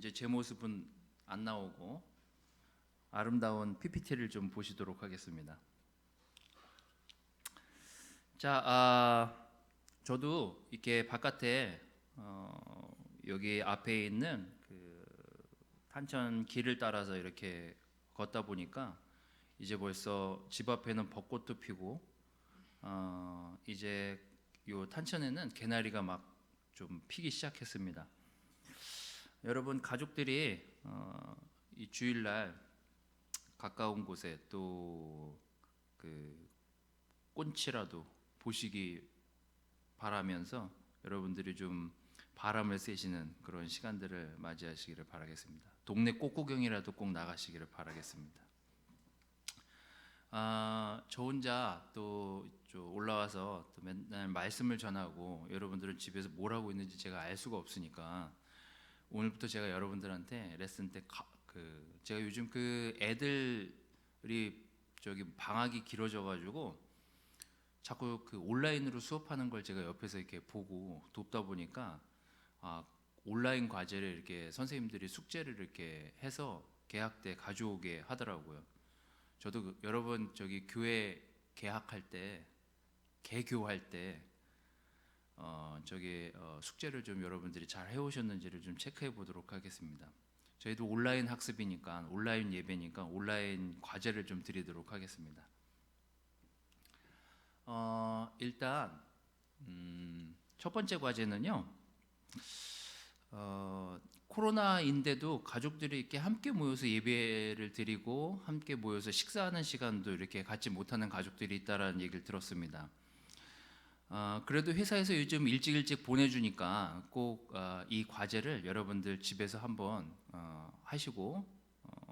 이제 제 모습은 안 나오고 아름다운 PPT를 좀 보시도록 하겠습니다. 자, 저도 이렇게 바깥에 여기 앞에 있는 그 탄천 길을 따라서 이렇게 걷다 보니까 이제 벌써 집 앞에는 벚꽃도 피고 이제 요 탄천에는 개나리가 막 좀 피기 시작했습니다. 여러분 가족들이 이 주일날 가까운 곳에 또 그 꽃이라도 보시기 바라면서 여러분들이 좀 바람을 쐬시는 그런 시간들을 맞이하시기를 바라겠습니다. 동네 꽃구경이라도 꼭 나가시기를 바라겠습니다. 저 혼자 또 올라와서 또 맨날 말씀을 전하고 여러분들은 집에서 뭘 하고 있는지 제가 알 수가 없으니까 오늘부터 제가 여러분들한테 레슨 때 제가 요즘 그 애들이 저기 방학이 길어져 가지고 자꾸 그 온라인으로 수업하는 걸 제가 옆에서 이렇게 보고 돕다 보니까 온라인 과제를 이렇게 선생님들이 숙제를 이렇게 해서 개학 때 가져오게 하더라고요. 저도 여러분 저기 교회 개학할 때 개교할 때 숙제를 좀 여러분들이 잘 해오셨는지를 좀 체크해 보도록 하겠습니다. 저희도 온라인 학습이니까 온라인 예배니까 온라인 과제를 좀 드리도록 하겠습니다. 일단 첫 번째 과제는요. 코로나인데도 가족들이 이렇게 함께 모여서 예배를 드리고 함께 모여서 식사하는 시간도 이렇게 갖지 못하는 가족들이 있다라는 얘기를 들었습니다. 그래도 회사에서 요즘 일찍 보내주니까 꼭 이 과제를 여러분들 집에서 한번 하시고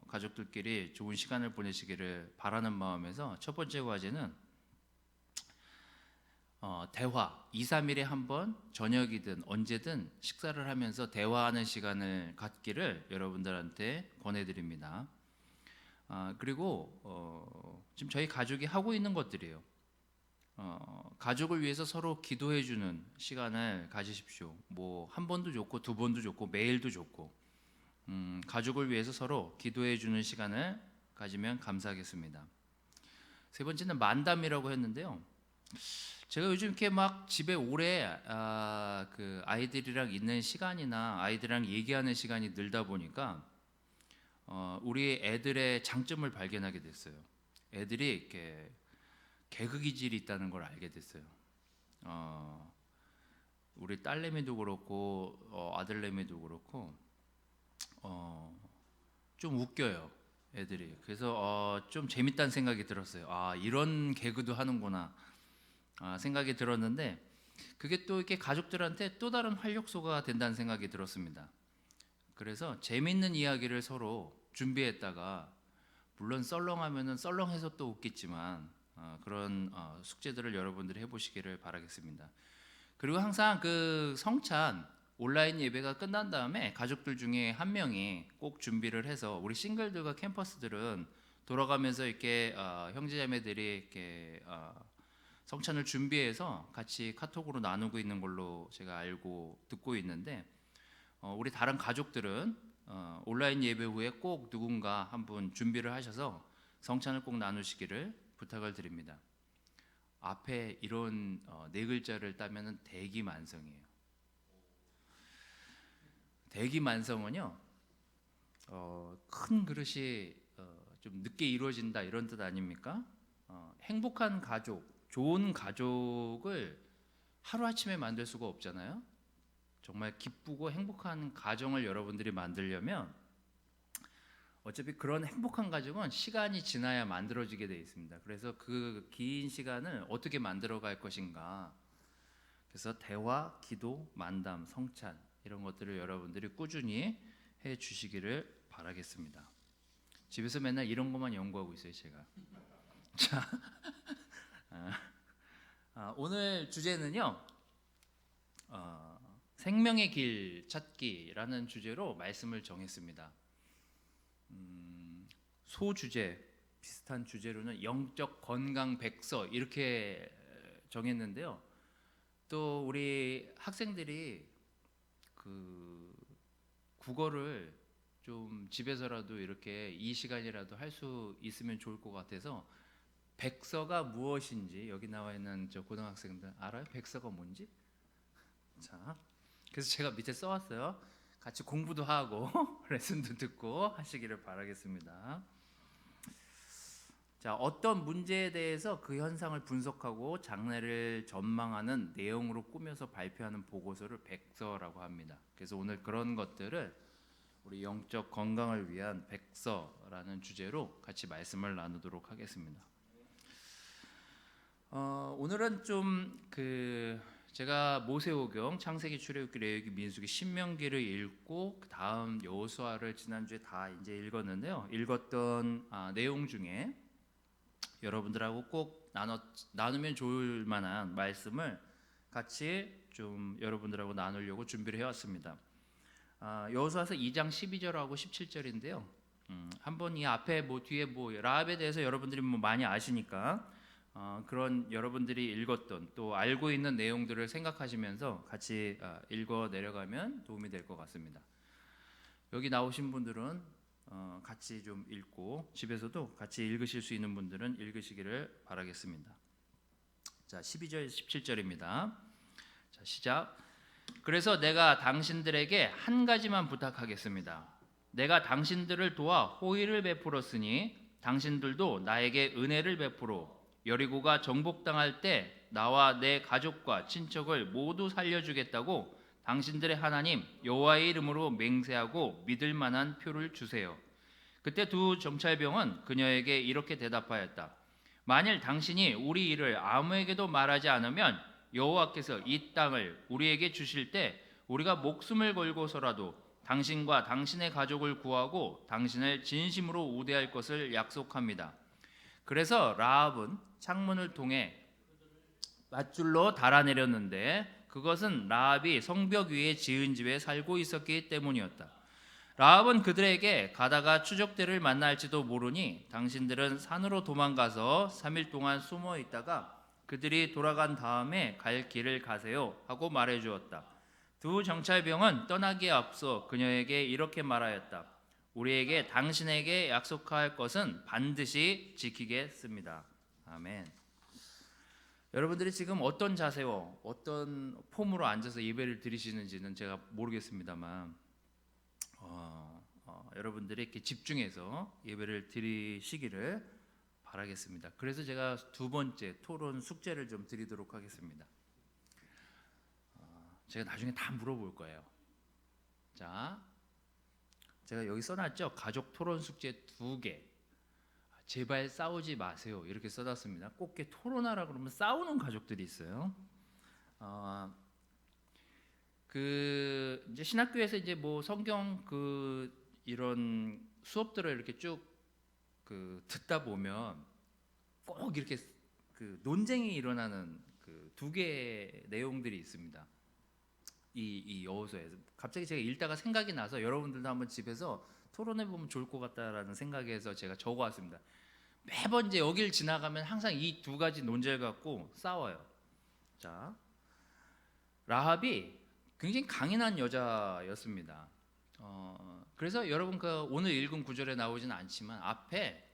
가족들끼리 좋은 시간을 보내시기를 바라는 마음에서 첫 번째 과제는 대화 2, 3일에 한번 저녁이든 언제든 식사를 하면서 대화하는 시간을 갖기를 여러분들한테 권해드립니다. 그리고 지금 저희 가족이 하고 있는 것들이에요. 가족을 위해서 서로 기도해주는 시간을 가지십시오. 뭐 한 번도 좋고 두 번도 좋고 매일도 좋고 가족을 위해서 서로 기도해주는 시간을 가지면 감사하겠습니다. 세 번째는 만담이라고 했는데요. 제가 요즘 이렇게 막 집에 오래 그 아이들이랑 있는 시간이나 아이들이랑 얘기하는 시간이 늘다 보니까 우리 애들의 장점을 발견하게 됐어요. 애들이 이렇게 개그 기질이 있다는 걸 알게 됐어요. 우리 딸내미도 그렇고 아들내미도 그렇고 좀 웃겨요, 애들이. 그래서 좀 재밌다는 생각이 들었어요. 이런 개그도 하는구나 생각이 들었는데 그게 또 이렇게 가족들한테 또 다른 활력소가 된다는 생각이 들었습니다. 그래서 재밌는 이야기를 서로 준비했다가 물론 썰렁하면은 썰렁해서 또 웃겠지만 그런 숙제들을 여러분들이 해보시기를 바라겠습니다. 그리고 항상 그 성찬 온라인 예배가 끝난 다음에 가족들 중에 한 명이 꼭 준비를 해서 우리 싱글들과 캠퍼스들은 돌아가면서 이렇게 형제자매들이 이렇게 성찬을 준비해서 같이 카톡으로 나누고 있는 걸로 제가 알고 듣고 있는데 우리 다른 가족들은 온라인 예배 후에 꼭 누군가 한 분 준비를 하셔서 성찬을 꼭 나누시기를 부탁을 드립니다. 앞에 이런 네 글자를 따면은 대기만성이에요. 대기만성은요, 큰 그릇이 좀 늦게 이루어진다 이런 뜻 아닙니까? 행복한 가족, 좋은 가족을 하루아침에 만들 수가 없잖아요. 정말 기쁘고 행복한 가정을 여러분들이 만들려면 어차피 그런 행복한 가정은 시간이 지나야 만들어지게 되어 있습니다. 그래서 그 긴 시간을 어떻게 만들어 갈 것인가. 그래서 대화, 기도, 만담, 성찬 이런 것들을 여러분들이 꾸준히 해 주시기를 바라겠습니다. 집에서 맨날 이런 것만 연구하고 있어요, 제가. 자, 오늘 주제는요. 생명의 길 찾기라는 주제로 말씀을 정했습니다. 소주제 비슷한 주제로는 영적 건강 백서 이렇게 정했는데요. 또 우리 학생들이 그 국어를 좀 집에서라도 이렇게 이 시간이라도 할 수 있으면 좋을 것 같아서 백서가 무엇인지 여기 나와 있는 저 고등학생들 알아요? 백서가 뭔지? 자, 그래서 제가 밑에 써왔어요. 같이 공부도 하고 레슨도 듣고 하시기를 바라겠습니다. 자, 어떤 문제에 대해서 그 현상을 분석하고 장래를 전망하는 내용으로 꾸며서 발표하는 보고서를 백서라고 합니다. 그래서 오늘 그런 것들을 우리 영적 건강을 위한 백서라는 주제로 같이 말씀을 나누도록 하겠습니다. 오늘은 좀 제가 모세오경, 창세기, 출애굽기, 레위기, 민수기, 신명기를 읽고 그 다음 여호수아를 지난주에 다 이제 읽었는데요. 읽었던 내용 중에 여러분들하고 꼭 나누면 좋을 만한 말씀을 같이 좀 여러분들하고 나누려고 준비를 해왔습니다. 여호수아서 2장 12절하고 17절인데요. 한번 이 앞에 뒤에 라합에 대해서 여러분들이 많이 아시니까 그런 여러분들이 읽었던 또 알고 있는 내용들을 생각하시면서 같이 읽어 내려가면 도움이 될 것 같습니다. 여기 나오신 분들은 같이 좀 읽고 집에서도 같이 읽으실 수 있는 분들은 읽으시기를 바라겠습니다. 자, 12절 17절입니다. 자, 시작. 그래서 내가 당신들에게 한 가지만 부탁하겠습니다. 내가 당신들을 도와 호의를 베풀었으니 당신들도 나에게 은혜를 베풀어 여리고가 정복당할 때 나와 내 가족과 친척을 모두 살려주겠다고 당신들의 하나님 여호와의 이름으로 맹세하고 믿을 만한 표를 주세요. 그때 두 정찰병은 그녀에게 이렇게 대답하였다. 만일 당신이 우리 일을 아무에게도 말하지 않으면 여호와께서 이 땅을 우리에게 주실 때 우리가 목숨을 걸고서라도 당신과 당신의 가족을 구하고 당신을 진심으로 우대할 것을 약속합니다. 그래서 라합은 창문을 통해 밧줄로 달아내렸는데 그것은 라합이 성벽 위에 지은 집에 살고 있었기 때문이었다. 라합은 그들에게 가다가 추적대를 만날지도 모르니 당신들은 산으로 도망가서 3일 동안 숨어 있다가 그들이 돌아간 다음에 갈 길을 가세요 하고 말해 주었다. 두 정찰병은 떠나기에 앞서 그녀에게 이렇게 말하였다. 우리에게 당신에게 약속할 것은 반드시 지키겠습니다. 아멘. 여러분들이 지금 어떤 자세와 어떤 폼으로 앉아서 예배를 드리시는지는 제가 모르겠습니다만 여러분들이 이렇게 집중해서 예배를 드리시기를 바라겠습니다. 그래서 제가 두 번째 토론 숙제를 좀 드리도록 하겠습니다. 제가 나중에 다 물어볼 거예요. 자, 제가 여기 써놨죠. 가족 토론 숙제 2개. 제발 싸우지 마세요. 이렇게 써놨습니다. 꼭 이렇게 토론하라 그러면 싸우는 가족들이 있어요. 이제 신학교에서 이제 성경 이런 수업들을 이렇게 쭉 듣다 보면 꼭 이렇게 논쟁이 일어나는 2개의 내용들이 있습니다. 이 여호수아에서 갑자기 제가 읽다가 생각이 나서 여러분들도 한번 집에서 토론해 보면 좋을 것 같다라는 생각에서 제가 적어왔습니다. 매번 이제 여길 지나가면 항상 이 2가지 논제를 갖고 싸워요. 자, 라합이 굉장히 강인한 여자였습니다. 그래서 여러분 오늘 읽은 구절에 나오진 않지만 앞에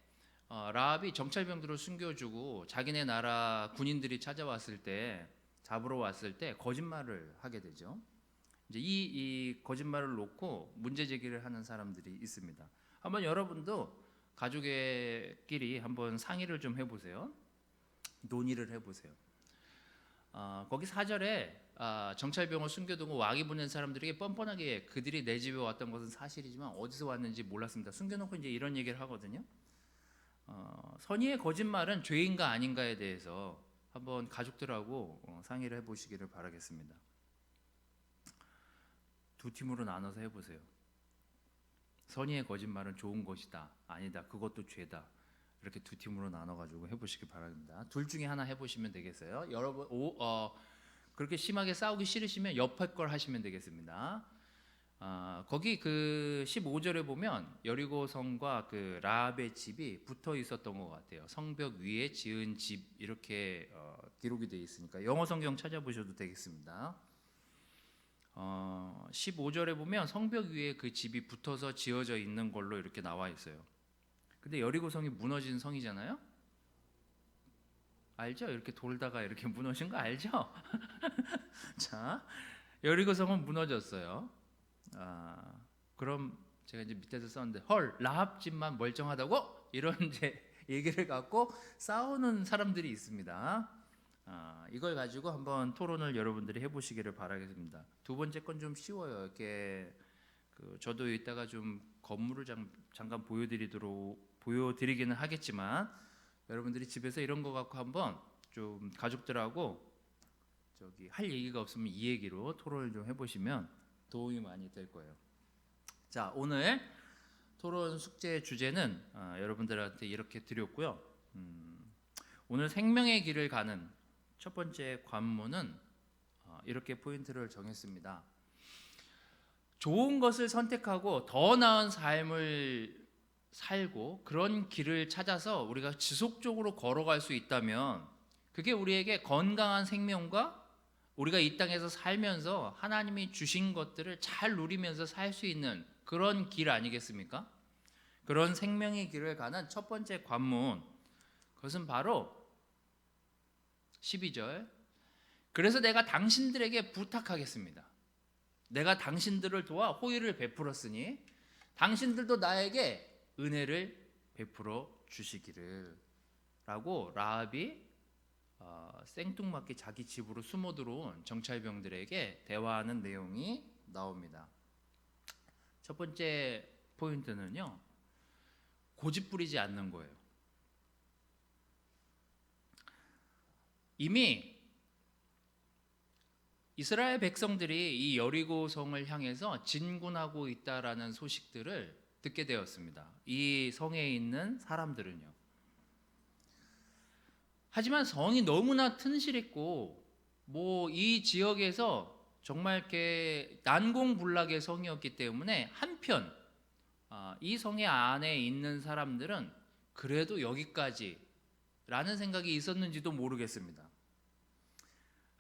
라합이 정찰병들을 숨겨주고 자기네 나라 군인들이 찾아왔을 때 잡으러 왔을 때 거짓말을 하게 되죠. 이제 이 거짓말을 놓고 문제 제기를 하는 사람들이 있습니다. 한번 여러분도 가족끼리 한번 상의를 좀 해보세요. 논의를 해보세요. 거기 4절에 정찰병을 숨겨두고 와기 보낸 사람들에게 뻔뻔하게 그들이 내 집에 왔던 것은 사실이지만 어디서 왔는지 몰랐습니다. 숨겨놓고 이제 이런 얘기를 하거든요. 선의의 거짓말은 죄인가 아닌가에 대해서 한번 가족들하고 상의를 해보시기를 바라겠습니다. 2팀으로 나눠서 해보세요. 선의의 거짓말은 좋은 것이다, 아니다, 그것도 죄다. 이렇게 2팀으로 나눠가지고 해보시기 바랍니다. 둘 중에 하나 해보시면 되겠어요. 여러분 그렇게 심하게 싸우기 싫으시면 옆에 걸 하시면 되겠습니다. 거기 15절에 보면 여리고 성과 라합의 집이 붙어 있었던 것 같아요. 성벽 위에 지은 집 이렇게 기록이 되어 있으니까 영어 성경 찾아보셔도 되겠습니다. 15절에 보면 성벽 위에 그 집이 붙어서 지어져 있는 걸로 이렇게 나와 있어요. 근데 여리고성이 무너진 성이잖아요. 알죠? 이렇게 돌다가 이렇게 무너진 거 알죠? 자, 여리고성은 무너졌어요. 그럼 제가 이제 밑에서 썼는데 헐 라합 집만 멀쩡하다고? 이런 이제 얘기를 갖고 싸우는 사람들이 있습니다. 이걸 가지고 한번 토론을 여러분들이 해보시기를 바라겠습니다. 두 번째 건 좀 쉬워요. 이렇게 저도 이따가 좀 건물을 잠깐 보여드리기는 하겠지만 여러분들이 집에서 이런 거 갖고 한번 좀 가족들하고 할 얘기가 없으면 이 얘기로 토론을 좀 해보시면 도움이 많이 될 거예요. 자, 오늘 토론 숙제 주제는 여러분들한테 이렇게 드렸고요. 오늘 생명의 길을 가는 첫 번째 관문은 이렇게 포인트를 정했습니다. 좋은 것을 선택하고 더 나은 삶을 살고 그런 길을 찾아서 우리가 지속적으로 걸어갈 수 있다면 그게 우리에게 건강한 생명과 우리가 이 땅에서 살면서 하나님이 주신 것들을 잘 누리면서 살 수 있는 그런 길 아니겠습니까? 그런 생명의 길을 가는 첫 번째 관문, 그것은 바로 12절. 그래서 내가 당신들에게 부탁하겠습니다. 내가 당신들을 도와 호의를 베풀었으니 당신들도 나에게 은혜를 베풀어 주시기를 라고 라합이 생뚱맞게 자기 집으로 숨어 들어온 정찰병들에게 대화하는 내용이 나옵니다. 첫 번째 포인트는요, 고집 부리지 않는 거예요. 이미 이스라엘 백성들이 이 여리고성을 향해서 진군하고 있다라는 소식들을 듣게 되었습니다. 이 성에 있는 사람들은요. 하지만 성이 너무나 튼실했고 이 지역에서 정말 이렇게 난공불락의 성이었기 때문에 한편 이 성의 안에 있는 사람들은 그래도 여기까지라는 생각이 있었는지도 모르겠습니다.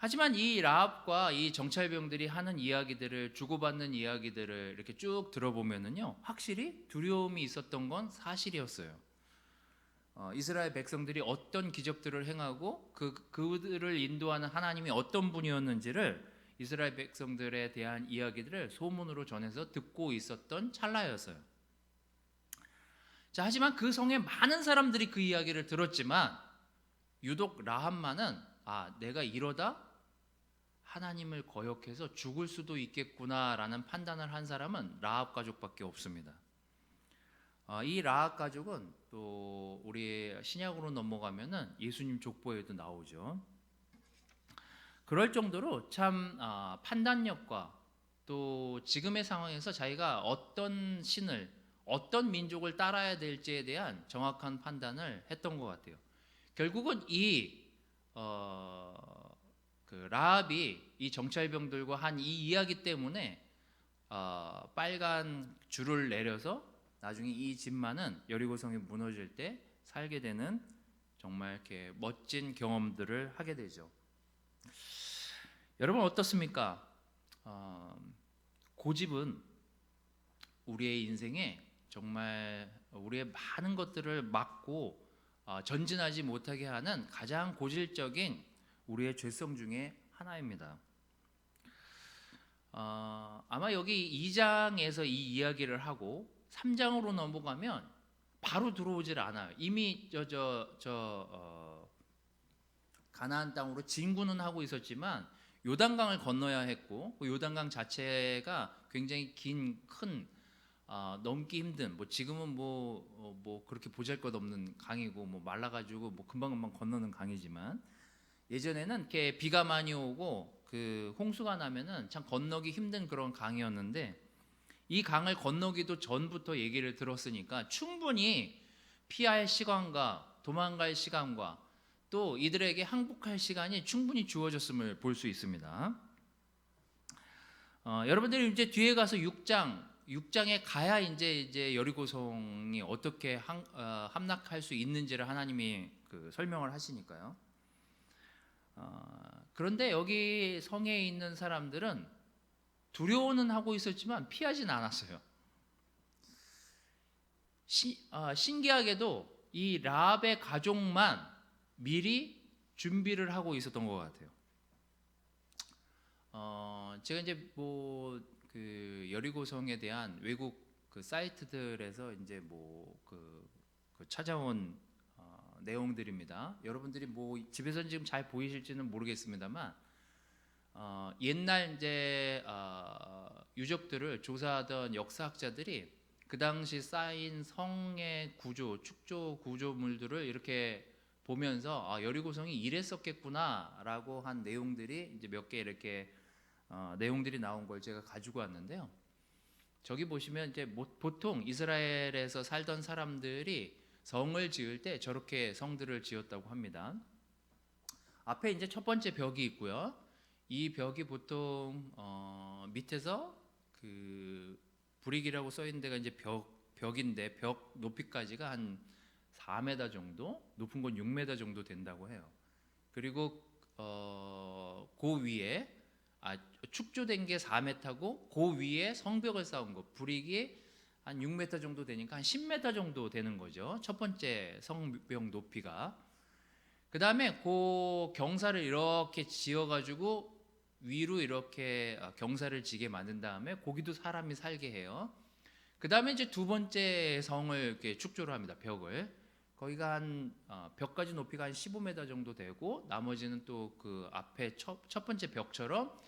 하지만 이 라합과 이 정찰병들이 하는 이야기들을 주고받는 이야기들을 이렇게 쭉 들어보면은요, 확실히 두려움이 있었던 건 사실이었어요. 이스라엘 백성들이 어떤 기적들을 행하고 그들을 인도하는 하나님이 어떤 분이었는지를 이스라엘 백성들에 대한 이야기들을 소문으로 전해서 듣고 있었던 찰나였어요. 자, 하지만 그 성에 많은 사람들이 그 이야기를 들었지만 유독 라합만은 내가 이러다 하나님을 거역해서 죽을 수도 있겠구나라는 판단을 한 사람은 라합 가족밖에 없습니다. 이 라합 가족은 또 우리 신약으로 넘어가면은 예수님 족보에도 나오죠. 그럴 정도로 참 판단력과 또 지금의 상황에서 자기가 어떤 신을 어떤 민족을 따라야 될지에 대한 정확한 판단을 했던 것 같아요. 결국은 라합이 이 정찰병들과 한 이 이야기 때문에 빨간 줄을 내려서 나중에 이 집만은 여리고성이 무너질 때 살게 되는 정말 이렇게 멋진 경험들을 하게 되죠. 여러분 어떻습니까? 고집은 우리의 인생에 정말 우리의 많은 것들을 막고 전진하지 못하게 하는 가장 고질적인 우리의 죄성 중에 하나입니다. 아마 여기 2장에서 이 이야기를 하고 3장으로 넘어가면 바로 들어오질 않아요. 이미 가나안 땅으로 진군은 하고 있었지만 요단강을 건너야 했고 그 요단강 자체가 굉장히 큰 넘기 힘든 지금은 그렇게 보잘것없는 강이고 말라가지고 금방금방 건너는 강이지만 예전에는 이렇게 비가 많이 오고 그 홍수가 나면은 참 건너기 힘든 그런 강이었는데 이 강을 건너기도 전부터 얘기를 들었으니까 충분히 피할 시간과 도망갈 시간과 또 이들에게 항복할 시간이 충분히 주어졌음을 볼 수 있습니다. 여러분들이 이제 뒤에 가서 6장에 가야 이제 여리고성이 어떻게 함락할 수 있는지를 하나님이 설명을 하시니까요. 그런데 여기 성에 있는 사람들은 두려워는 하고 있었지만 피하진 않았어요. 신기하게도 이 라합의 가족만 미리 준비를 하고 있었던 것 같아요. 제가 이제 뭐 그 여리고성에 대한 외국 그 사이트들에서 이제 그 찾아온 내용들입니다. 여러분들이 뭐 집에서 지금 잘 보이실지는 모르겠습니다만 옛날 이제 유적들을 조사하던 역사학자들이 그 당시 쌓인 성의 구조, 축조 구조물들을 이렇게 보면서 여리고성이 이랬었겠구나라고 한 내용들이 이제 몇 개 이렇게 내용들이 나온 걸 제가 가지고 왔는데요. 저기 보시면 이제 보통 이스라엘에서 살던 사람들이 성을 지을 때 저렇게 성들을 지었다고 합니다. 앞에 이제 첫 번째 벽이 있고요. 이 벽이 보통 밑에서 그 브릭이라고 써 있는 데가 이제 벽인데 벽 높이까지가 한 4m 정도, 높은 건 6m 정도 된다고 해요. 그리고 그 위에 축조된 게 4m고 그 위에 성벽을 쌓은 거, 브릭이 한 6m 정도 되니까 한 10m 정도 되는 거죠. 첫 번째 성벽 높이가. 그 다음에 그 경사를 이렇게 지어가지고 위로 이렇게 경사를 지게 만든 다음에 거기도 사람이 살게 해요. 그 다음에 이제 두 번째 성을 이렇게 축조를 합니다. 벽을. 거기가 한 벽까지 높이가 한 15m 정도 되고 나머지는 또 그 앞에 첫 번째 벽처럼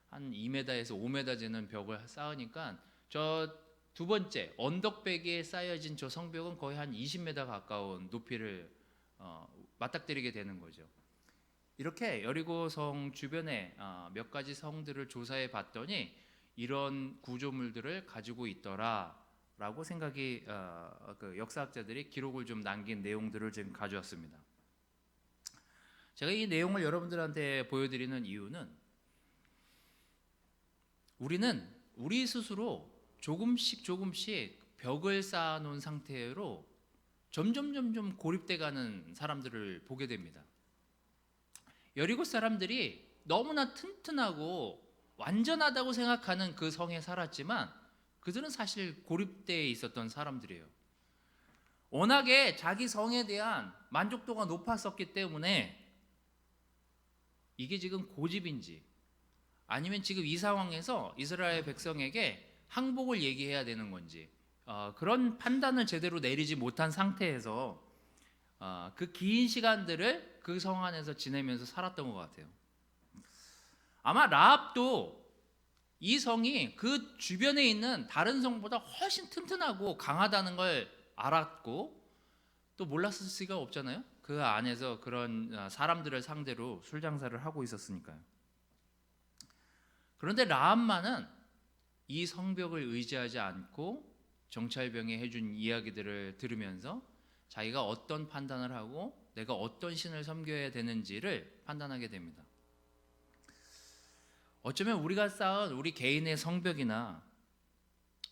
한 2m에서 5m 되는 벽을 쌓으니까 저 두 번째 언덕배기에 쌓여진 저 성벽은 거의 한 20m 가까운 높이를 맞닥뜨리게 되는 거죠. 이렇게 여리고성 주변에 몇 가지 성들을 조사해 봤더니 이런 구조물들을 가지고 있더라라고 생각이 그 역사학자들이 기록을 좀 남긴 내용들을 지금 가져왔습니다. 제가 이 내용을 여러분들한테 보여드리는 이유는 우리는 우리 스스로 조금씩 벽을 쌓아놓은 상태로 점점 고립돼 가는 사람들을 보게 됩니다. 여리고 사람들이 너무나 튼튼하고 완전하다고 생각하는 그 성에 살았지만 그들은 사실 고립되어 있었던 사람들이에요. 워낙에 자기 성에 대한 만족도가 높았었기 때문에 이게 지금 고집인지 아니면 지금 이 상황에서 이스라엘 백성에게 항복을 얘기해야 되는 건지 그런 판단을 제대로 내리지 못한 상태에서 그 긴 시간들을 그 성 안에서 지내면서 살았던 것 같아요. 아마 라합도 이 성이 그 주변에 있는 다른 성보다 훨씬 튼튼하고 강하다는 걸 알았고 또 몰랐을 수가 없잖아요. 그 안에서 그런 사람들을 상대로 술 장사를 하고 있었으니까요. 그런데 라합만은 이 성벽을 의지하지 않고 정찰병이 해준 이야기들을 들으면서 자기가 어떤 판단을 하고 내가 어떤 신을 섬겨야 되는지를 판단하게 됩니다. 어쩌면 우리가 쌓은 우리 개인의 성벽이나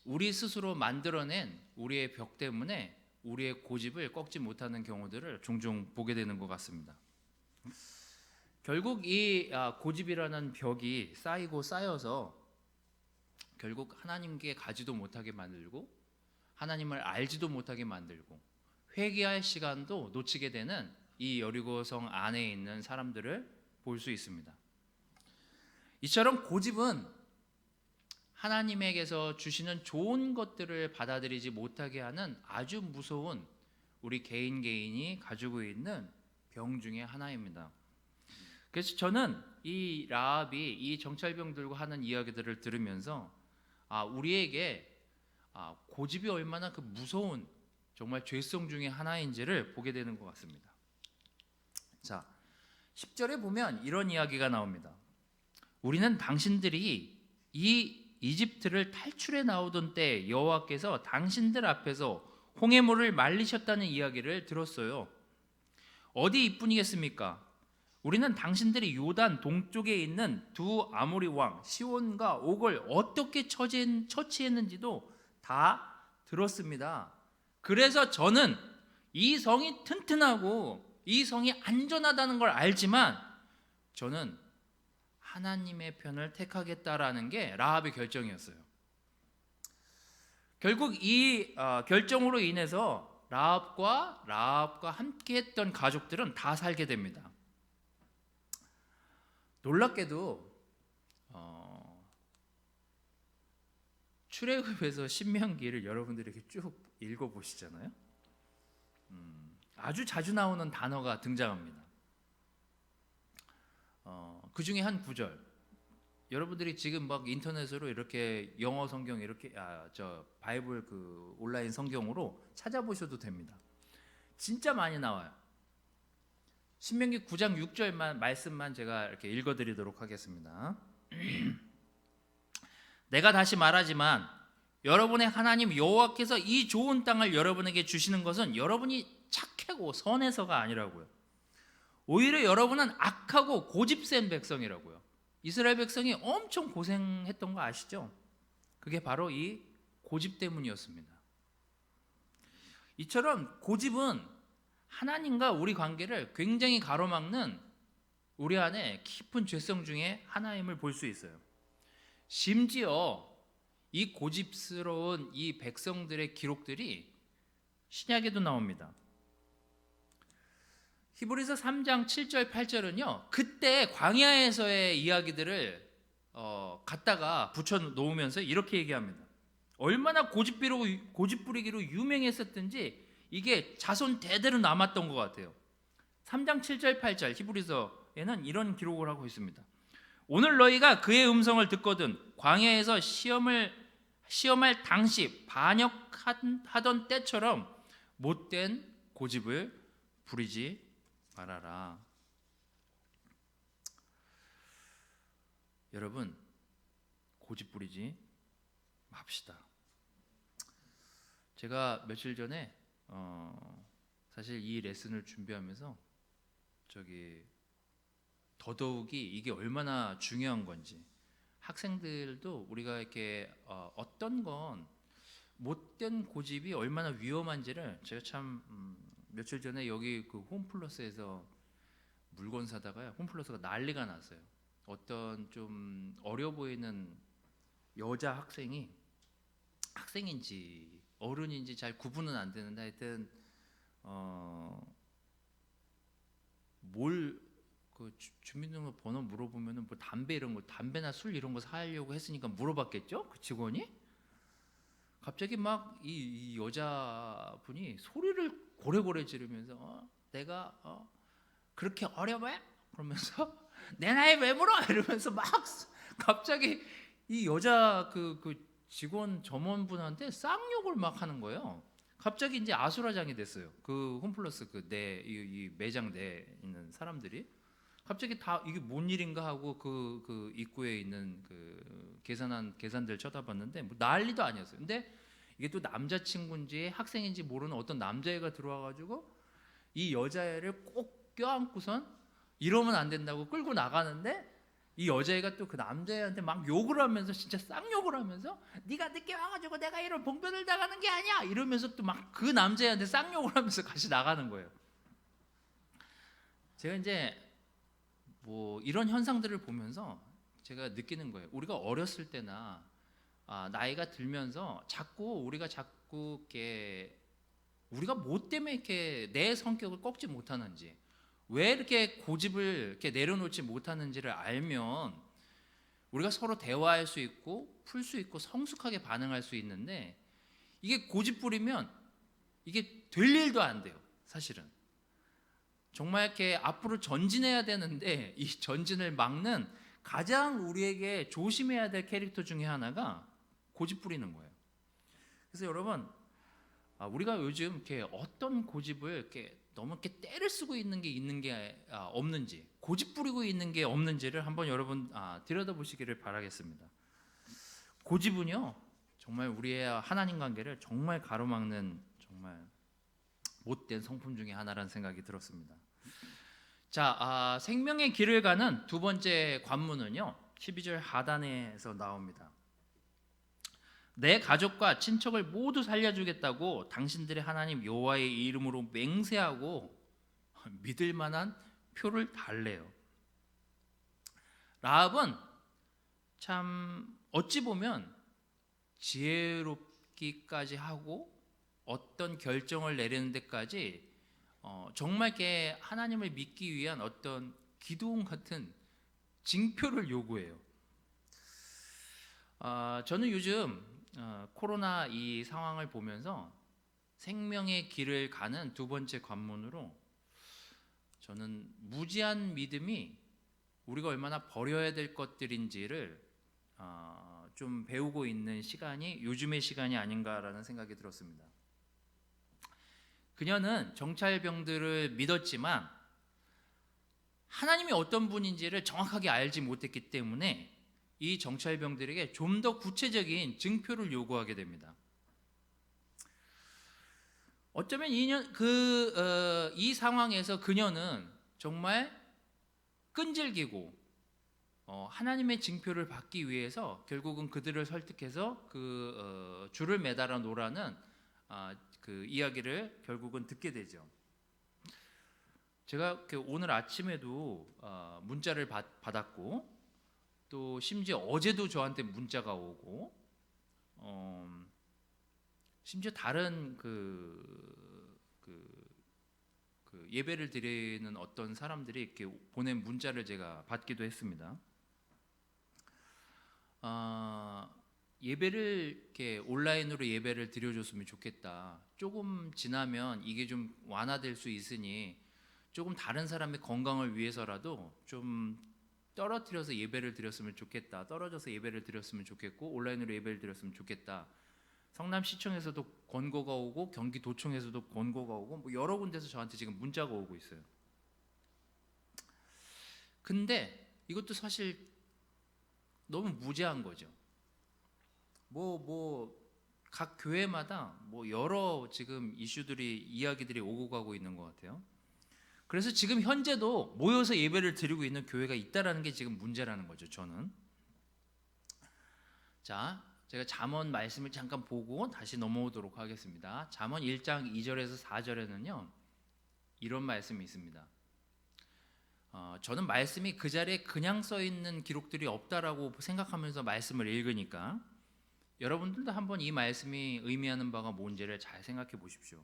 우리 스스로 만들어낸 우리의 벽 때문에 우리의 고집을 꺾지 못하는 경우들을 종종 보게 되는 것 같습니다. 결국 이 고집이라는 벽이 쌓이고 쌓여서 결국 하나님께 가지도 못하게 만들고 하나님을 알지도 못하게 만들고 회개할 시간도 놓치게 되는 이 여리고성 안에 있는 사람들을 볼 수 있습니다. 이처럼 고집은 하나님에게서 주시는 좋은 것들을 받아들이지 못하게 하는 아주 무서운 우리 개인이 가지고 있는 병 중에 하나입니다. 그래서 저는 이 라합이 이 정찰병들과 하는 이야기들을 들으면서 우리에게 고집이 얼마나 그 무서운 정말 죄성 중에 하나인지를 보게 되는 것 같습니다. 자, 10절에 보면 이런 이야기가 나옵니다. 우리는 당신들이 이 이집트를 탈출해 나오던 때 여호와께서 당신들 앞에서 홍해물을 말리셨다는 이야기를 들었어요. 어디 이뿐이겠습니까? 우리는 당신들이 요단 동쪽에 있는 두 아모리 왕 시온과 옥을 어떻게 처치했는지도 다 들었습니다. 그래서 저는 이 성이 튼튼하고 이 성이 안전하다는 걸 알지만 저는 하나님의 편을 택하겠다라는 게 라합의 결정이었어요. 결국 이 결정으로 인해서 라합과 함께했던 가족들은 다 살게 됩니다. 놀랍게도 출애굽에서 신명기를 여러분들이 이렇게 쭉 읽어보시잖아요. 아주 자주 나오는 단어가 등장합니다. 그 중에 한 구절, 여러분들이 지금 막 인터넷으로 이렇게 영어 성경 이렇게 바이블 그 온라인 성경으로 찾아보셔도 됩니다. 진짜 많이 나와요. 신명기 9장 6절 말씀만 제가 이렇게 읽어드리도록 하겠습니다. 내가 다시 말하지만 여러분의 하나님 여호와께서 이 좋은 땅을 여러분에게 주시는 것은 여러분이 착하고 선해서가 아니라고요. 오히려 여러분은 악하고 고집센 백성이라고요. 이스라엘 백성이 엄청 고생했던 거 아시죠? 그게 바로 이 고집 때문이었습니다. 이처럼 고집은 하나님과 우리 관계를 굉장히 가로막는 우리 안에 깊은 죄성 중에 하나임을 볼 수 있어요. 심지어 이 고집스러운 이 백성들의 기록들이 신약에도 나옵니다. 히브리서 3장 7절 8절은요 그때 광야에서의 이야기들을 갖다가 붙여 놓으면서 이렇게 얘기합니다. 얼마나 고집부리기로 유명했었든지 이게 자손 대대로 남았던 것 같아요. 3장 7절 8절 히브리서에는 이런 기록을 하고 있습니다. 오늘 너희가 그의 음성을 듣거든 광야에서 시험할 당시 반역하던 때처럼 못된 고집을 부리지 말아라. 여러분, 고집 부리지 맙시다. 제가 며칠 전에 사실 이 레슨을 준비하면서 더더욱이 이게 얼마나 중요한 건지, 학생들도 우리가 이렇게 어떤 건 못된 고집이 얼마나 위험한지를 제가 참 며칠 전에 여기 그 홈플러스에서 물건 사다가요, 홈플러스가 난리가 났어요. 어떤 좀 어려 보이는 여자 학생인지 어른인지 잘 구분은 안 되는데 하여튼 그 주민등록 번호 물어보면은 뭐 담배나 술 이런 거 사려고 했으니까 물어봤겠죠? 그 직원이 갑자기 막 이 여자분이 소리를 고래고래 지르면서 내가 그렇게 어려 보여? 그러면서 내 나이 왜 물어? 이러면서 막 갑자기 이 여자 그 직원 점원분한테 쌍욕을 막 하는 거예요. 갑자기 이제 아수라장이 됐어요. 그 홈플러스 이 매장 내에 있는 사람들이 갑자기 다 이게 뭔 일인가 하고 그 입구에 있는 그 계산들 쳐다봤는데 뭐 난리도 아니었어요. 근데 이게 또 남자친구인지 학생인지 모르는 어떤 남자애가 들어와가지고 이 여자애를 꼭 껴안고선 이러면 안 된다고 끌고 나가는데 이 여자애가 또 그 남자애한테 막 욕을 하면서 진짜 쌍욕을 하면서 네가 늦게 와가지고 내가 이런 봉변을 당하는 게 아니야 이러면서 또 막 그 남자애한테 쌍욕을 하면서 같이 나가는 거예요. 제가 이제 뭐 이런 현상들을 보면서 제가 느끼는 거예요. 우리가 어렸을 때나 나이가 들면서 우리가 뭐 때문에 이렇게 내 성격을 꺾지 못하는지, 왜 이렇게 고집을 이렇게 내려놓지 못하는지를 알면 우리가 서로 대화할 수 있고 풀 수 있고 성숙하게 반응할 수 있는데, 이게 고집 부리면 이게 될 일도 안 돼요. 사실은 정말 이렇게 앞으로 전진해야 되는데 이 전진을 막는 가장 우리에게 조심해야 될 캐릭터 중에 하나가 고집 부리는 거예요. 그래서 여러분, 우리가 요즘 이렇게 어떤 고집을 이렇게 너무 이렇게 때를 쓰고 있는 게 없는지, 고집 부리고 있는 게 없는지를 한번 여러분 들여다보시기를 바라겠습니다. 고집은요, 정말 우리의 하나님 관계를 정말 가로막는 정말 못된 성품 중에 하나라는 생각이 들었습니다. 자, 생명의 길을 가는 두 번째 관문은요, 12절 하단에서 나옵니다. 내 가족과 친척을 모두 살려주겠다고 당신들의 하나님 여호와의 이름으로 맹세하고 믿을 만한 표를 달래요. 라합은 참 어찌 보면 지혜롭기까지 하고 어떤 결정을 내리는 데까지 정말 이렇게 하나님을 믿기 위한 어떤 기도원 같은 징표를 요구해요. 저는 요즘 코로나 이 상황을 보면서 생명의 길을 가는 두 번째 관문으로 저는 무지한 믿음이 우리가 얼마나 버려야 될 것들인지를 좀 배우고 있는 시간이 요즘의 시간이 아닌가라는 생각이 들었습니다. 그녀는 정찰병들을 믿었지만 하나님이 어떤 분인지를 정확하게 알지 못했기 때문에 이 정찰병들에게 좀 더 구체적인 증표를 요구하게 됩니다. 어쩌면 이 상황에서 그녀는 정말 끈질기고 하나님의 징표를 받기 위해서 결국은 그들을 설득해서 줄을 매달아 놓으라는 그 이야기를 결국은 듣게 되죠. 제가 오늘 아침에도 문자를 받았고 또 심지어 어제도 저한테 문자가 오고 심지어 다른 예배를 드리는 어떤 사람들이 이렇게 보낸 문자를 제가 받기도 했습니다. 예배를 이렇게 온라인으로 예배를 드려줬으면 좋겠다. 조금 지나면 이게 좀 완화될 수 있으니 조금 다른 사람의 건강을 위해서라도 좀 떨어뜨려서 예배를 드렸으면 좋겠다. 떨어져서 예배를 드렸으면 좋겠고 온라인으로 예배를 드렸으면 좋겠다. 성남시청에서도 권고가 오고 경기도청에서도 권고가 오고 뭐 여러 군데서 저한테 지금 문자가 오고 있어요. 근데 이것도 사실 너무 무제한 거죠. 각 교회마다 여러 지금 이야기들이 오고 가고 있는 것 같아요. 그래서 지금 현재도 모여서 예배를 드리고 있는 교회가 있다라는 게 지금 문제라는 거죠. 저는. 자, 제가 잠언 말씀을 잠깐 보고 다시 넘어오도록 하겠습니다. 잠언 1장 2절에서 4절에는요 이런 말씀이 있습니다. 저는 말씀이 그 자리에 그냥 써 있는 기록들이 없다라고 생각하면서 말씀을 읽으니까 여러분들도 한번 이 말씀이 의미하는 바가 뭔지를 잘 생각해 보십시오.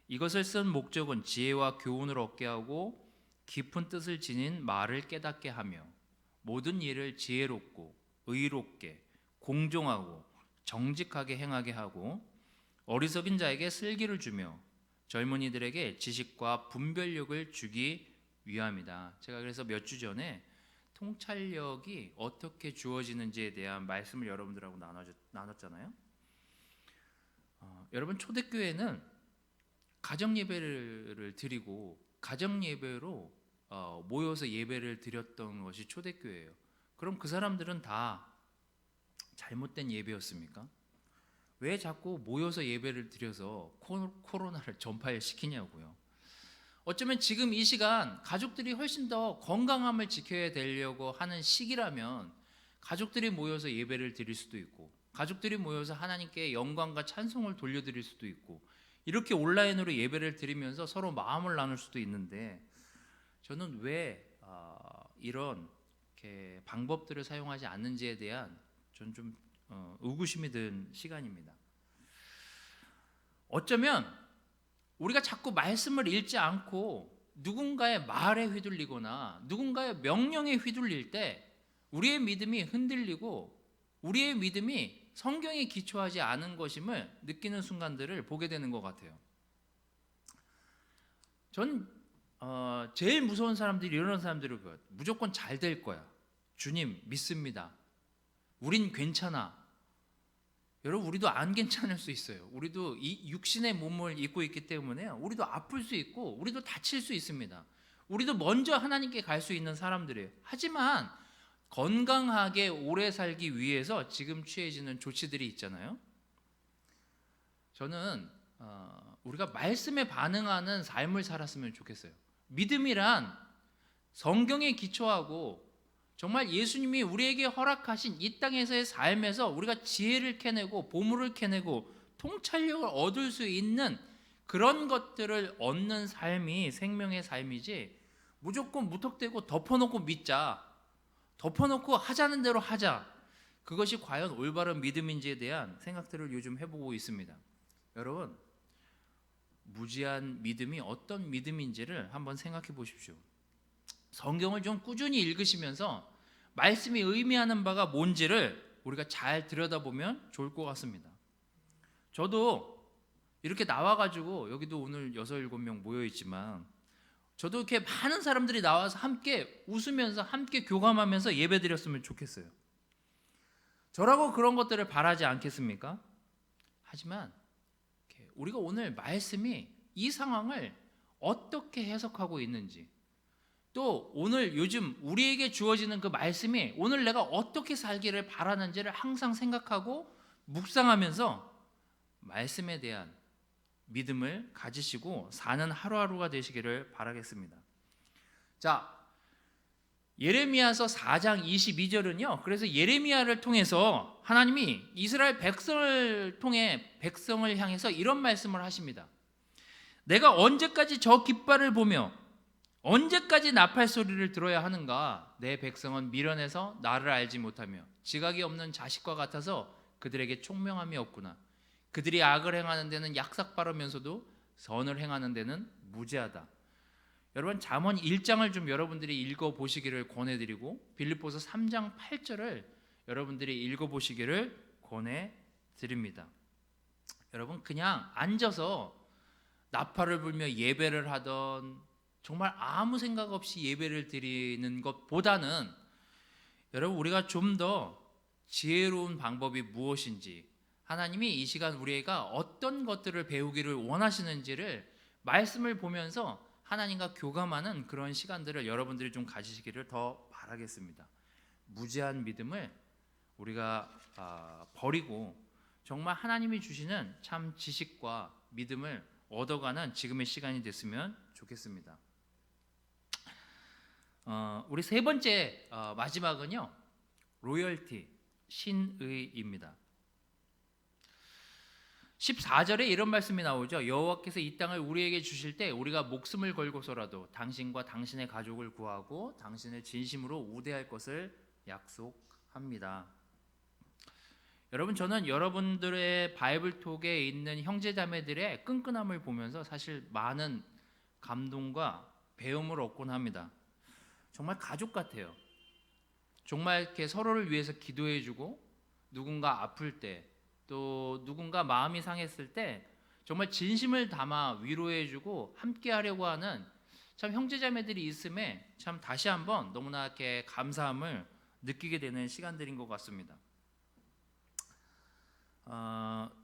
이것을 쓴 목적은 지혜와 교훈을 얻게 하고 깊은 뜻을 지닌 말을 깨닫게 하며 모든 일을 지혜롭고 의롭게 공정하고 정직하게 행하게 하고 어리석은 자에게 슬기를 주며 젊은이들에게 지식과 분별력을 주기 위함이다. 제가 그래서 몇 주 전에 통찰력이 어떻게 주어지는지에 대한 말씀을 여러분들하고 나눴잖아요. 여러분 초대교회는 가정 예배를 드리고 가정 예배로 모여서 예배를 드렸던 것이 초대교회예요. 그럼 그 사람들은 다 잘못된 예배였습니까? 왜 자꾸 모여서 예배를 드려서 코로나를 전파시키냐고요. 어쩌면 지금 이 시간 가족들이 훨씬 더 건강함을 지켜야 되려고 하는 시기라면 가족들이 모여서 예배를 드릴 수도 있고 가족들이 모여서 하나님께 영광과 찬송을 돌려드릴 수도 있고 이렇게 온라인으로 예배를 드리면서 서로 마음을 나눌 수도 있는데 저는 왜 이런 이렇게 방법들을 사용하지 않는지에 대한 저는 좀 의구심이 든 시간입니다. 어쩌면 우리가 자꾸 말씀을 읽지 않고 누군가의 말에 휘둘리거나 누군가의 명령에 휘둘릴 때 우리의 믿음이 흔들리고 우리의 믿음이 성경에 기초하지 않은 것임을 느끼는 순간들을 보게 되는 것 같아요. 전 제일 무서운 사람들이 이런 사람들을 무조건 잘 될 거야. 주님 믿습니다. 우린 괜찮아. 여러분 우리도 안 괜찮을 수 있어요. 우리도 이 육신의 몸을 입고 있기 때문에 우리도 아플 수 있고 우리도 다칠 수 있습니다. 우리도 먼저 하나님께 갈 수 있는 사람들이에요. 하지만 건강하게 오래 살기 위해서 지금 취해지는 조치들이 있잖아요. 저는 우리가 말씀에 반응하는 삶을 살았으면 좋겠어요. 믿음이란 성경에 기초하고 정말 예수님이 우리에게 허락하신 이 땅에서의 삶에서 우리가 지혜를 캐내고 보물을 캐내고 통찰력을 얻을 수 있는 그런 것들을 얻는 삶이 생명의 삶이지 무조건 무턱대고 덮어놓고 믿자. 덮어놓고 하자는 대로 하자. 그것이 과연 올바른 믿음인지에 대한 생각들을 요즘 해보고 있습니다. 여러분, 무지한 믿음이 어떤 믿음인지를 한번 생각해 보십시오. 성경을 좀 꾸준히 읽으시면서 말씀이 의미하는 바가 뭔지를 우리가 잘 들여다보면 좋을 것 같습니다. 저도 이렇게 나와가지고 여기도 오늘 6, 7명 모여있지만 저도 이렇게 많은 사람들이 나와서 함께 웃으면서 함께 교감하면서 예배드렸으면 좋겠어요. 저라고 그런 것들을 바라지 않겠습니까? 하지만 우리가 오늘 말씀이 이 상황을 어떻게 해석하고 있는지, 또 오늘 요즘 우리에게 주어지는 그 말씀이 오늘 내가 어떻게 살기를 바라는지를 항상 생각하고 묵상하면서 말씀에 대한 믿음을 가지시고 사는 하루하루가 되시기를 바라겠습니다. 자, 예레미야서 4장 22절은요. 그래서 예레미야를 통해서 하나님이 이스라엘 백성을 통해 백성을 향해서 이런 말씀을 하십니다. 내가 언제까지 저 깃발을 보며 언제까지 나팔 소리를 들어야 하는가? 내 백성은 미련해서 나를 알지 못하며 지각이 없는 자식과 같아서 그들에게 총명함이 없구나. 그들이 악을 행하는 데는 약삭빠르면서도 선을 행하는 데는 무죄하다. 여러분, 잠언 1장을 좀 여러분들이 읽어보시기를 권해드리고 빌립보서 3장 8절을 여러분들이 읽어보시기를 권해드립니다. 여러분, 그냥 앉아서 나팔을 불며 예배를 하던 정말 아무 생각 없이 예배를 드리는 것보다는 여러분, 우리가 좀 더 지혜로운 방법이 무엇인지, 하나님이 이 시간 우리가 어떤 것들을 배우기를 원하시는지를 말씀을 보면서 하나님과 교감하는 그런 시간들을 여러분들이 좀 가지시기를 더 바라겠습니다. 무지한 믿음을 우리가 버리고 정말 하나님이 주시는 참 지식과 믿음을 얻어가는 지금의 시간이 됐으면 좋겠습니다. 우리 세 번째 마지막은요, 로열티, 신의입니다. 14절에 이런 말씀이 나오죠. 여호와께서 이 땅을 우리에게 주실 때 우리가 목숨을 걸고서라도 당신과 당신의 가족을 구하고 당신을 진심으로 우대할 것을 약속합니다. 여러분, 저는 여러분들의 바이블톡에 있는 형제자매들의 끈끈함을 보면서 사실 많은 감동과 배움을 얻곤 합니다. 정말 가족 같아요. 정말 이렇게 서로를 위해서 기도해주고 누군가 아플 때, 또 누군가 마음이 상했을 때 정말 진심을 담아 위로해주고 함께하려고 하는 참 형제자매들이 있음에 참 다시 한번 너무나 이렇게 감사함을 느끼게 되는 시간들인 것 같습니다.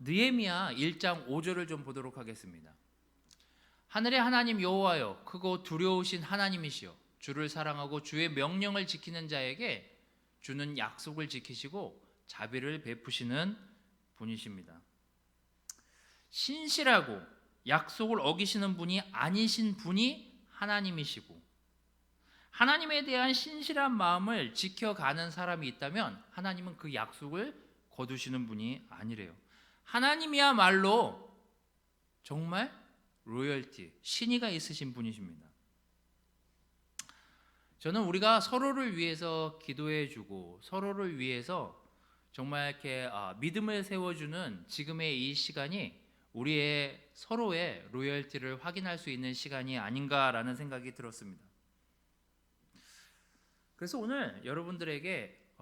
느헤미야 1장 5절을 좀 보도록 하겠습니다. 하늘의 하나님 여호와여, 크고 두려우신 하나님이시여, 주를 사랑하고 주의 명령을 지키는 자에게 주는 약속을 지키시고 자비를 베푸시는 분이십니다. 신실하고 약속을 어기시는 분이 아니신 분이 하나님이시고, 하나님에 대한 신실한 마음을 지켜가는 사람이 있다면 하나님은 그 약속을 거두시는 분이 아니래요. 하나님이야말로 정말 로열티, 신의가 있으신 분이십니다. 저는 우리가 서로를 위해서 기도해주고 서로를 위해서 정말 이렇게 믿음을 세워주는 지금의 이 시간이 우리의 서로의 로열티를 확인할 수 있는 시간이 아닌가라는 생각이 들었습니다. 그래서 오늘 여러분들에게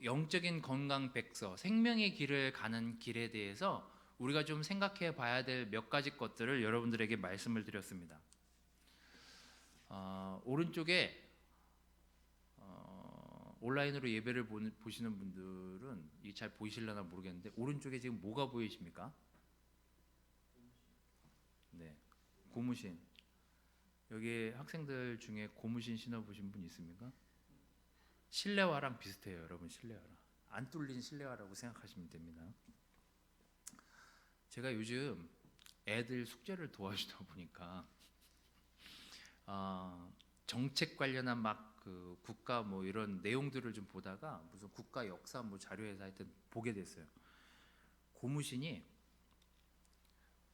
영적인 건강 백서, 생명의 길을 가는 길에 대해서 우리가 좀 생각해 봐야 될 몇 가지 것들을 여러분들에게 말씀을 드렸습니다. 오른쪽에 온라인으로 예배를 보시는 분들은 이게 잘 보이실려나 모르겠는데 오른쪽에 지금 뭐가 보이십니까? 네, 고무신. 여기 학생들 중에 고무신 신어보신 분 있습니까? 실내화랑 비슷해요, 여러분. 실내화랑 안 뚫린 실내화라고 생각하시면 됩니다. 제가 요즘 애들 숙제를 도와주다 보니까 정책 관련한 막 그 국가 뭐 이런 내용들을 좀 보다가 무슨 국가 역사 뭐 자료에서 하여튼 보게 됐어요. 고무신이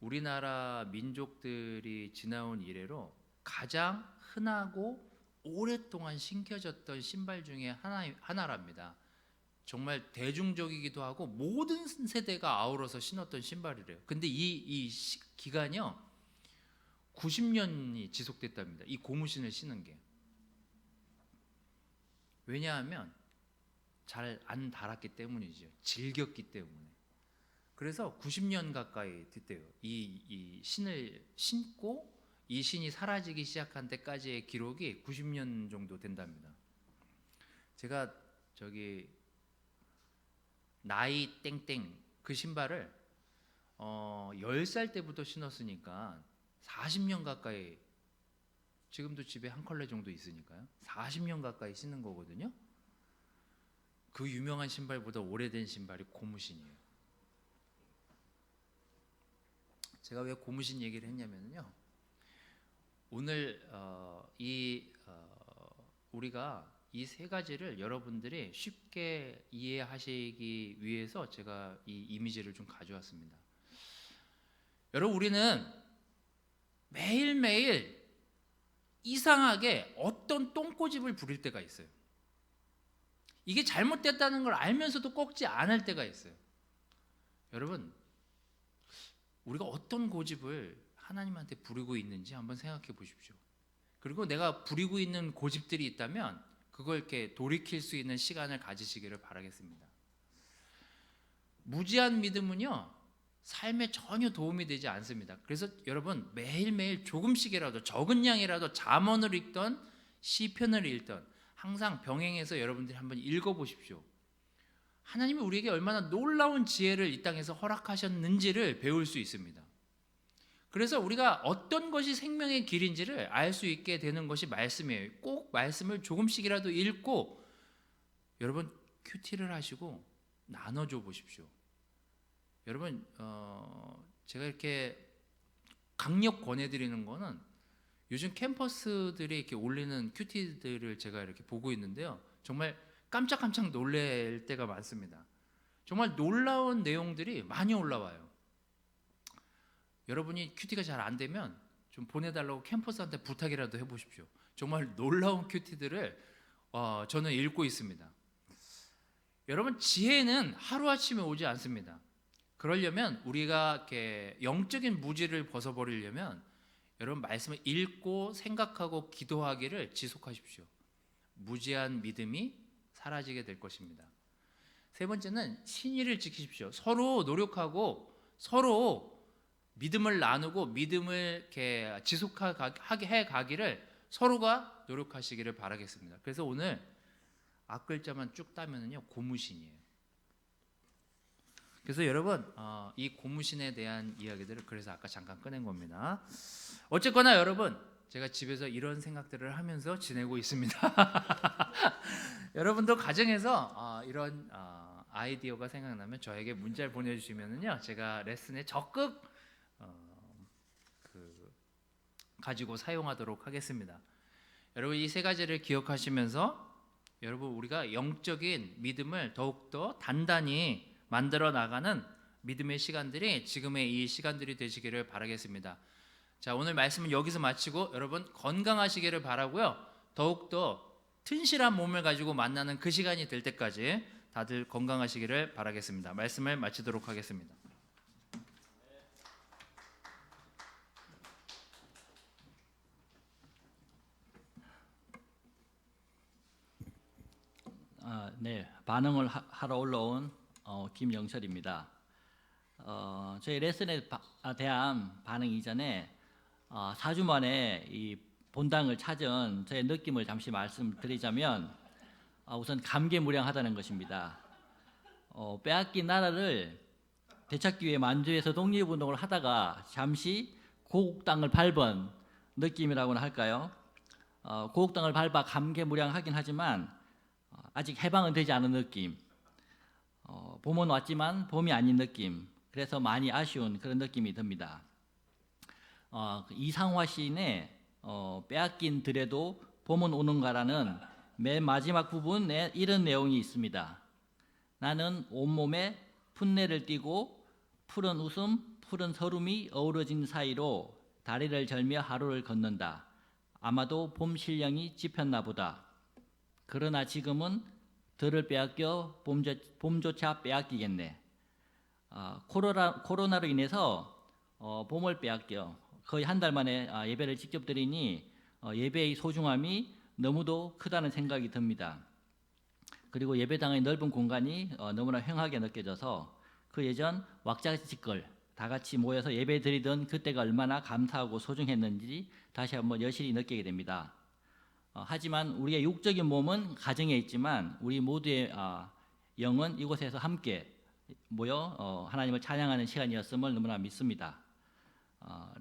우리나라 민족들이 지나온 이래로 가장 흔하고 오랫동안 신겨졌던 신발 중에 하나랍니다. 정말 대중적이기도 하고 모든 세대가 아우러서 신었던 신발이래요. 근데 이 기간이요 90년이 지속됐답니다. 이 고무신을 신은 게. 왜냐하면 잘 안 닳았기 때문이죠. 질겼기 때문에. 그래서 90년 가까이 됐대요. 이 신을 신고 이 신이 사라지기 시작한 때까지의 기록이 90년 정도 된답니다. 제가 저기 나이 땡땡 그 신발을 10살 때부터 신었으니까 40년 가까이, 지금도 집에 한 컬레 정도 있으니까요. 40년 가까이 신는 거거든요. 그 유명한 신발보다 오래된 신발이 고무신이에요. 제가 왜 고무신 얘기를 했냐면요. 오늘 우리가 이 세 가지를 여러분들이 쉽게 이해하시기 위해서 제가 이 이미지를 좀 가져왔습니다. 여러분, 우리는 매일매일 이상하게 어떤 똥꼬집을 부릴 때가 있어요. 이게 잘못됐다는 걸 알면서도 꺾지 않을 때가 있어요. 여러분, 우리가 어떤 고집을 하나님한테 부리고 있는지 한번 생각해 보십시오. 그리고 내가 부리고 있는 고집들이 있다면 그걸 이렇게 돌이킬 수 있는 시간을 가지시기를 바라겠습니다. 무지한 믿음은요 삶에 전혀 도움이 되지 않습니다. 그래서 여러분, 매일매일 조금씩이라도, 적은 양이라도 잠언을 읽던 시편을 읽던 항상 병행해서 여러분들이 한번 읽어보십시오. 하나님이 우리에게 얼마나 놀라운 지혜를 이 땅에서 허락하셨는지를 배울 수 있습니다. 그래서 우리가 어떤 것이 생명의 길인지를 알 수 있게 되는 것이 말씀이에요. 꼭 말씀을 조금씩이라도 읽고 여러분 큐티를 하시고 나눠줘 보십시오. 여러분, 제가 이렇게 강력 권해드리는 거는 요즘 캠퍼스들이 이렇게 올리는 큐티들을 제가 이렇게 보고 있는데요. 정말 깜짝깜짝 놀랄 때가 많습니다. 정말 놀라운 내용들이 많이 올라와요. 여러분이 큐티가 잘 안 되면 좀 보내달라고 캠퍼스한테 부탁이라도 해보십시오. 정말 놀라운 큐티들을 저는 읽고 있습니다. 여러분, 지혜는 하루아침에 오지 않습니다. 그러려면 우리가 이렇게 영적인 무지를 벗어버리려면 여러분 말씀을 읽고 생각하고 기도하기를 지속하십시오. 무지한 믿음이 사라지게 될 것입니다. 세 번째는 신의를 지키십시오. 서로 노력하고 서로 믿음을 나누고 믿음을 이렇게 지속하게 해 가기를 서로가 노력하시기를 바라겠습니다. 그래서 오늘 앞글자만 쭉 따면은요 고무신이에요. 그래서 여러분 이 고무신에 대한 이야기들을 그래서 아까 잠깐 꺼낸 겁니다. 어쨌거나 여러분, 제가 집에서 이런 생각들을 하면서 지내고 있습니다. 여러분도 가정에서 이런 아이디어가 생각나면 저에게 문자를 보내주시면은요 제가 레슨에 적극 가지고 사용하도록 하겠습니다. 여러분, 이 세 가지를 기억하시면서 여러분 우리가 영적인 믿음을 더욱더 단단히 만들어 나가는 믿음의 시간들이 지금의 이 시간들이 되시기를 바라겠습니다. 자, 오늘 말씀은 여기서 마치고 여러분 건강하시기를 바라고요. 더욱더 튼실한 몸을 가지고 만나는 그 시간이 될 때까지 다들 건강하시기를 바라겠습니다. 말씀을 마치도록 하겠습니다. 네, 반응을 하러 올라온 김영철입니다. 저희 레슨에 대한 반응 이전에 4주 만에 이 본당을 찾은 저의 느낌을 잠시 말씀드리자면 우선 감개무량하다는 것입니다. 빼앗긴 나라를 되찾기 위해 만주에서 독립운동을 하다가 잠시 고국 땅을 밟은 느낌이라고나 할까요? 고국 땅을 밟아 감개무량하긴 하지만 아직 해방은 되지 않은 느낌, 봄은 왔지만 봄이 아닌 느낌, 그래서 많이 아쉬운 그런 느낌이 듭니다. 이상화 시인의 빼앗긴 들에도 봄은 오는가라는 맨 마지막 부분에 이런 내용이 있습니다. 나는 온몸에 풋내를 띠고 푸른 웃음, 푸른 서름이 어우러진 사이로 다리를 절며 하루를 걷는다. 아마도 봄 신령이 짚혔나 보다. 그러나 지금은 들을 빼앗겨 봄조차 빼앗기겠네. 코로나로 인해서 봄을 빼앗겨 거의 한 달 만에 예배를 직접 드리니 예배의 소중함이 너무도 크다는 생각이 듭니다. 그리고 예배당의 넓은 공간이 너무나 휑하게 느껴져서 그 예전 왁자지껄 다 같이 모여서 예배 드리던 그때가 얼마나 감사하고 소중했는지 다시 한번 여실히 느끼게 됩니다. 하지만 우리의 육적인 몸은 가정에 있지만 우리 모두의 영은 이곳에서 함께 모여 하나님을 찬양하는 시간이었음을 너무나 믿습니다.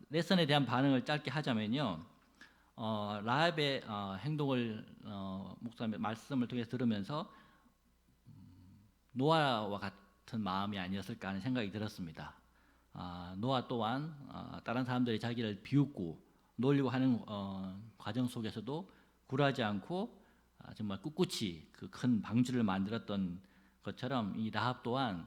레슨에 대한 반응을 짧게 하자면요. 라합의 행동을 목사님의 말씀을 통해서 들으면서 노아와 같은 마음이 아니었을까 하는 생각이 들었습니다. 노아 또한 다른 사람들이 자기를 비웃고 놀리고 하는 과정 속에서도 굴하지 않고 정말 꿋꿋이 그 큰 방주를 만들었던 것처럼 이 라합 또한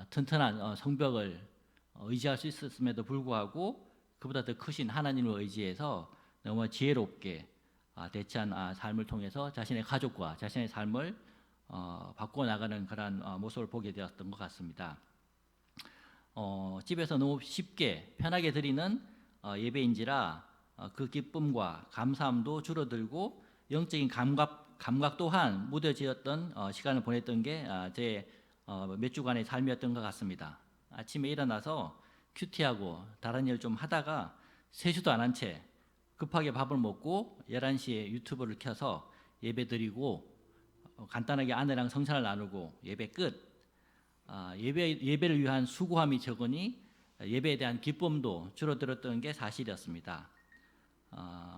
튼튼한 성벽을 의지할 수 있었음에도 불구하고 그보다 더 크신 하나님을 의지해서 너무 지혜롭게 대처한 삶을 통해서 자신의 가족과 자신의 삶을 바꾸어 나가는 그러한 모습을 보게 되었던 것 같습니다. 집에서 너무 쉽게 편하게 드리는 예배인지라 그 기쁨과 감사함도 줄어들고 영적인 감각 또한 무뎌지었던 시간을 보냈던 게 제 몇 주간의 삶이었던 것 같습니다. 아침에 일어나서 큐티하고 다른 일 좀 하다가 세수도 안 한 채 급하게 밥을 먹고 11시에 유튜브를 켜서 예배 드리고 간단하게 아내랑 성찬을 나누고 예배 끝. 예배를 위한 수고함이 적으니 예배에 대한 기쁨도 줄어들었던 게 사실이었습니다.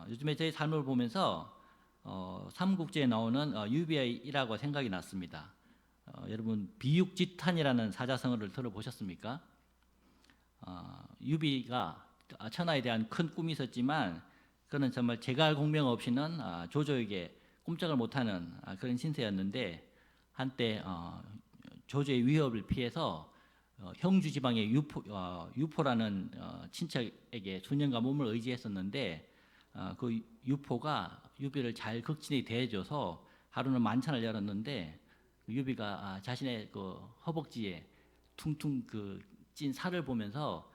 요즘에 제 삶을 보면서 삼국지에 나오는 유비이라고 생각이 났습니다. 여러분 비육지탄이라는 사자성어를 들어보셨습니까? 유비가 천하에 대한 큰 꿈이 있었지만 그는 정말 제갈 공명 없이는 조조에게 꼼짝을 못하는 그런 신세였는데 한때 조조의 위협을 피해서 형주 지방의 유포라는 친척에게 수년간 몸을 의지했었는데 그 유포가 유비를 잘 극진히 대해줘서 하루는 만찬을 열었는데 유비가 자신의 그 허벅지에 퉁퉁 그 찐 살을 보면서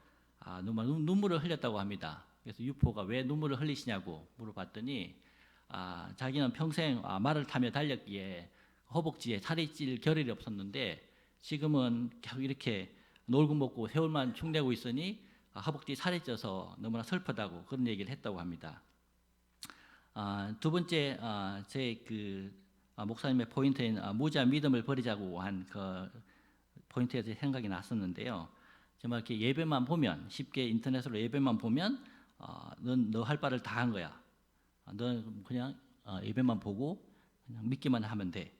눈물을 흘렸다고 합니다. 그래서 유포가 왜 눈물을 흘리시냐고 물어봤더니 자기는 평생 말을 타며 달렸기에 허벅지에 살이 찔 겨를이 없었는데 지금은 계속 이렇게 놀고 먹고 세월만 축내고 있으니 허벅지 살이 쪄서 너무나 슬프다고 그런 얘기를 했다고 합니다. 두 번째 제 목사님의 포인트인 무지한 믿음을 버리자고 한 그 포인트에서 생각이 났었는데요. 정말 이렇게 예배만 보면 쉽게 인터넷으로 예배만 보면 넌 너 할 바를 다 한 거야. 넌 그냥 예배만 보고 그냥 믿기만 하면 돼.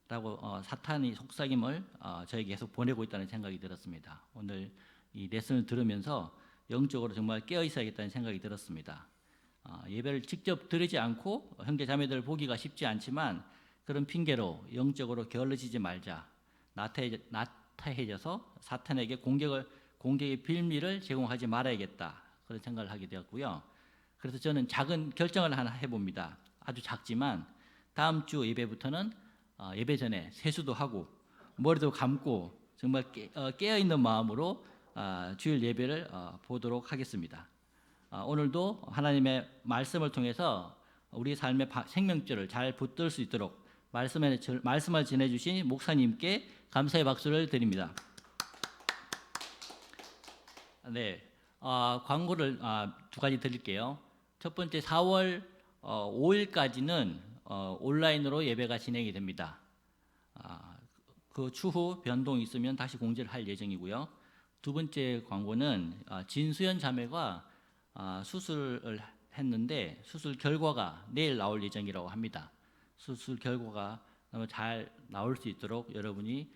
라고 사탄이 속삭임을 저에게 계속 보내고 있다는 생각이 들었습니다. 오늘 이 레슨을 들으면서 영적으로 정말 깨어 있어야겠다는 생각이 들었습니다. 예배를 직접 드리지 않고 형제 자매들 보기가 쉽지 않지만 그런 핑계로 영적으로 게을러지지 말자. 나태해져서 사탄에게 공격의 빌미를 제공하지 말아야겠다. 그런 생각을 하게 되었고요. 그래서 저는 작은 결정을 하나 해봅니다. 아주 작지만 다음 주 예배부터는 예배 전에 세수도 하고 머리도 감고 정말 깨어있는 마음으로 주일 예배를 보도록 하겠습니다. 오늘도 하나님의 말씀을 통해서 우리 삶의 생명줄을 잘 붙들 수 있도록 말씀을 전해주신 목사님께 감사의 박수를 드립니다. 네, 광고를 두 가지 드릴게요. 첫 번째 4월 5일까지는 온라인으로 예배가 진행이 됩니다. 그 추후 변동이 있으면 다시 공지를 할 예정이고요. 두 번째 광고는 진수연 자매가 수술을 했는데 수술 결과가 내일 나올 예정이라고 합니다. 수술 결과가 잘 나올 수 있도록 여러분이